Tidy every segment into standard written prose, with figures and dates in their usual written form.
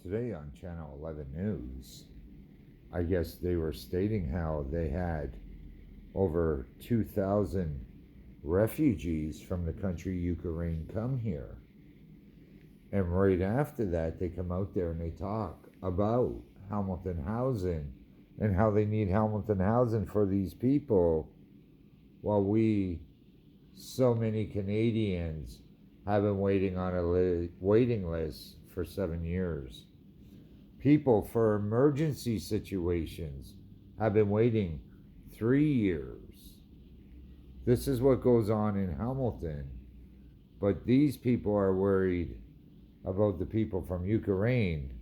Today on Channel 11 News, I guess they were stating how they had over 2,000 refugees from the country Ukraine come here. And right after that, they come out there and they talk about Hamilton housing and how they need Hamilton housing for these people, while so many Canadians, have been waiting on a waiting list for 7 years. People for emergency situations have been waiting 3 years. This is what goes on in Hamilton. But these people are worried about the people from Ukraine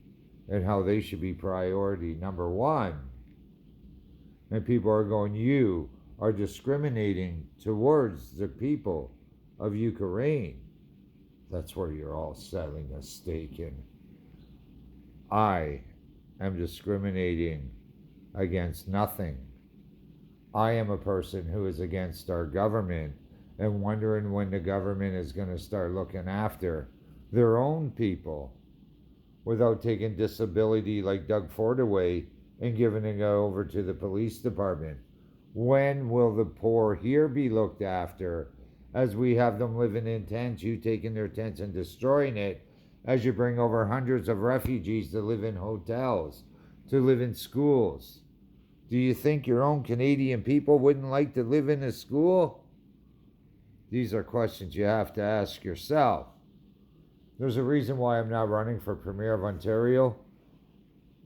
and how they should be priority number one. And people are going, you are discriminating towards the people of Ukraine. That's where you're all selling a stake in. I am discriminating against nothing. I am a person who is against our government and wondering when the government is going to start looking after their own people without taking disability like Doug Ford away and giving it over to the police department. When will the poor here be looked after, as we have them living in tents, you taking their tents and destroying it, as you bring over hundreds of refugees to live in hotels, to live in schools? Do you think your own Canadian people wouldn't like to live in a school? These are questions you have to ask yourself. There's a reason why I'm not running for Premier of Ontario.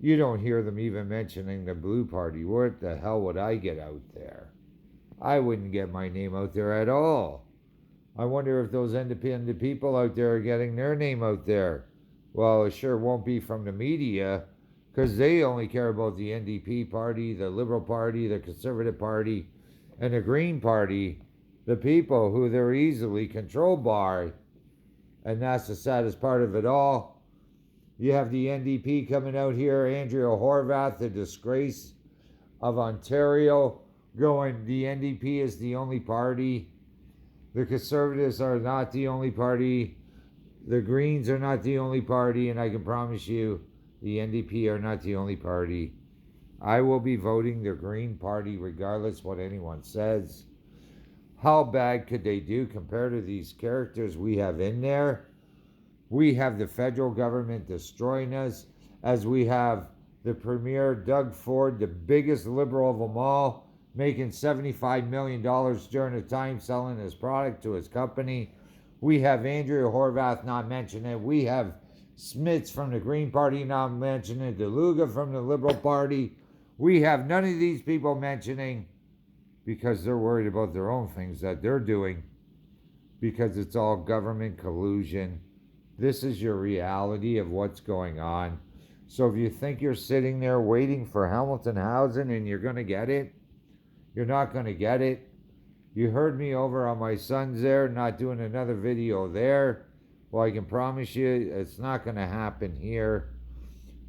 You don't hear them even mentioning the Blue Party. What the hell would I get out there? I wouldn't get my name out there at all. I wonder if those independent people out there are getting their name out there. Well, it sure won't be from the media, because they only care about the NDP party, the Liberal Party, the Conservative Party, and the Green Party, the people who they're easily controlled by. And that's the saddest part of it all. You have the NDP coming out here, Andrea Horwath, the disgrace of Ontario, going, the NDP is the only party. The Conservatives are not the only party. The Greens are not the only party. And I can promise you, the NDP are not the only party. I will be voting the Green Party regardless what anyone says. How bad could they do compared to these characters we have in there? We have the federal government destroying us, as we have the Premier, Doug Ford, the biggest liberal of them all, making $75 million during the time selling his product to his company. We have Andrea Horwath not mentioning it. We have Smits from the Green Party not mentioning it. DeLuga from the Liberal Party. We have none of these people mentioning, because they're worried about their own things that they're doing, because it's all government collusion. This is your reality of what's going on. So if you think you're sitting there waiting for Hamilton housing and you're going to get it, you're not going to get it. You heard me over on my son's there, not doing another video there. Well, I can promise you it's not going to happen here.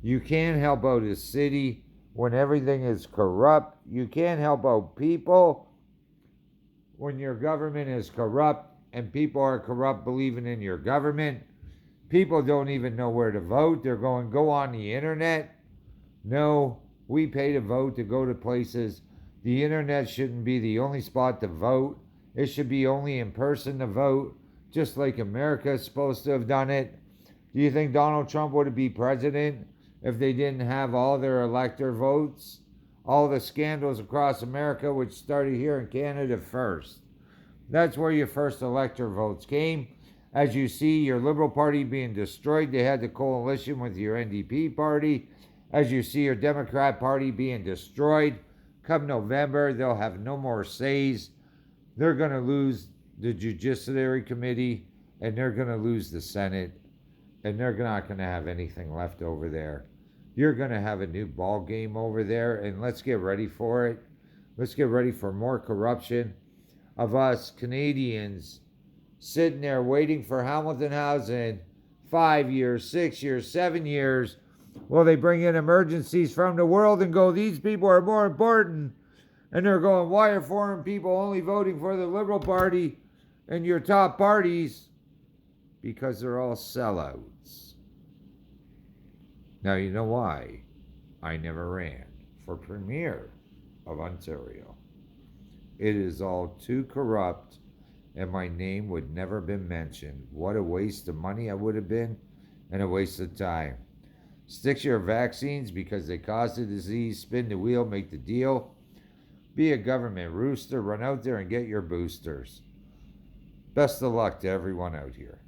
You can't help out a city when everything is corrupt. You can't help out people when your government is corrupt and people are corrupt believing in your government. People don't even know where to vote. They're going, go on the internet. No, we pay to vote to go to places. The internet shouldn't be the only spot to vote. It should be only in person to vote, just like America is supposed to have done it. Do you think Donald Trump would be president if they didn't have all their elector votes? All the scandals across America, which started here in Canada first. That's where your first elector votes came. As you see your Liberal Party being destroyed, they had the coalition with your NDP party. As you see your Democrat Party being destroyed, come November, they'll have no more says. They're going to lose the Judiciary Committee, and they're going to lose the Senate, and they're not going to have anything left over there. You're going to have a new ball game over there, and let's get ready for it. Let's get ready for more corruption of us Canadians sitting there waiting for Hamilton housing 5 years, 6 years, 7 years. Well, they bring in emergencies from the world and go, these people are more important. And they're going, why are foreign people only voting for the Liberal Party and your top parties? Because they're all sellouts. Now, you know why I never ran for Premier of Ontario. It is all too corrupt, and my name would never been mentioned. What a waste of money I would have been, and a waste of time. Stick to your vaccines because they cause the disease. Spin the wheel, make the deal. Be a government rooster. Run out there and get your boosters. Best of luck to everyone out here.